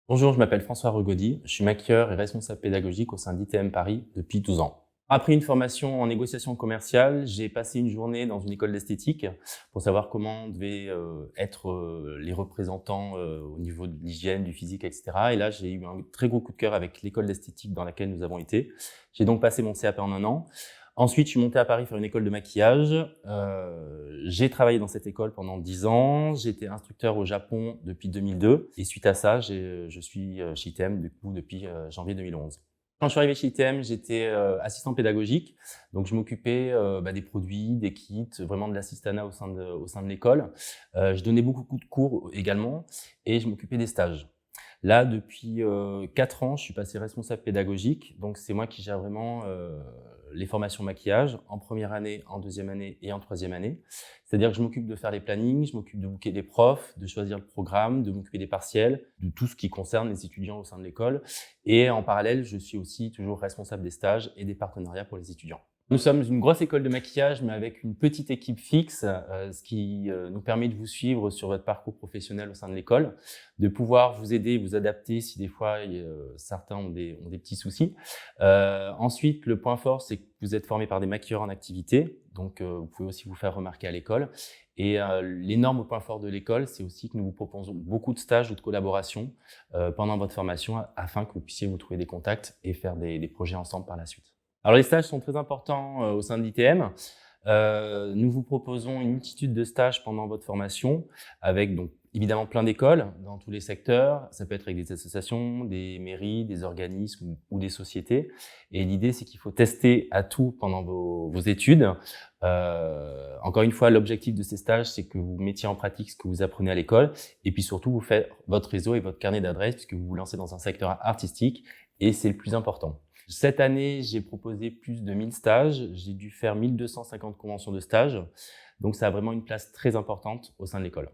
Bonjour, je m'appelle François Regaudy, je suis maquilleur et responsable pédagogique au sein d'ITM Paris depuis 12 ans. Après une formation en négociation commerciale, j'ai passé une journée dans une école d'esthétique pour savoir comment devaient être les représentants au niveau de l'hygiène, du physique, etc. Et là, j'ai eu un très gros coup de cœur avec l'école d'esthétique dans laquelle nous avons été. J'ai donc passé mon CAP en un an. Ensuite, je suis monté à Paris faire une école de maquillage. J'ai travaillé dans cette école pendant 10 ans. J'ai été instructeur au Japon depuis 2002. Et suite à ça, je suis chez ITM du coup, depuis janvier 2011. Quand je suis arrivé chez ITM, j'étais assistant pédagogique. Donc, je m'occupais des produits, des kits, vraiment de l'assistanat au sein de l'école. Je donnais beaucoup de cours également et je m'occupais des stages. Là, depuis 4 ans, je suis passé responsable pédagogique. Donc, c'est moi qui gère vraiment les formations maquillage en première année, en deuxième année et en troisième année. C'est-à-dire que je m'occupe de faire les plannings, je m'occupe de booker des profs, de choisir le programme, de m'occuper des partiels, de tout ce qui concerne les étudiants au sein de l'école. Et en parallèle, je suis aussi toujours responsable des stages et des partenariats pour les étudiants. Nous sommes une grosse école de maquillage, mais avec une petite équipe fixe, ce qui nous permet de vous suivre sur votre parcours professionnel au sein de l'école, de pouvoir vous aider, vous adapter si des fois certains ont des petits soucis. Ensuite, le point fort, c'est que vous êtes formé par des maquilleurs en activité, donc vous pouvez aussi vous faire remarquer à l'école. Et l'énorme point fort de l'école, c'est aussi que nous vous proposons beaucoup de stages ou de collaborations pendant votre formation afin que vous puissiez vous trouver des contacts et faire des projets ensemble par la suite. Alors les stages sont très importants au sein de l'ITM. Nous vous proposons une multitude de stages pendant votre formation avec donc évidemment plein d'écoles dans tous les secteurs. Ça peut être avec des associations, des mairies, des organismes ou des sociétés. Et l'idée, c'est qu'il faut tester à tout pendant vos études. Encore une fois, l'objectif de ces stages, c'est que vous mettiez en pratique ce que vous apprenez à l'école et puis surtout, vous faites votre réseau et votre carnet d'adresses puisque vous vous lancez dans un secteur artistique et c'est le plus important. Cette année, j'ai proposé plus de 1000 stages. J'ai dû faire 1250 conventions de stage. Donc, ça a vraiment une place très importante au sein de l'école.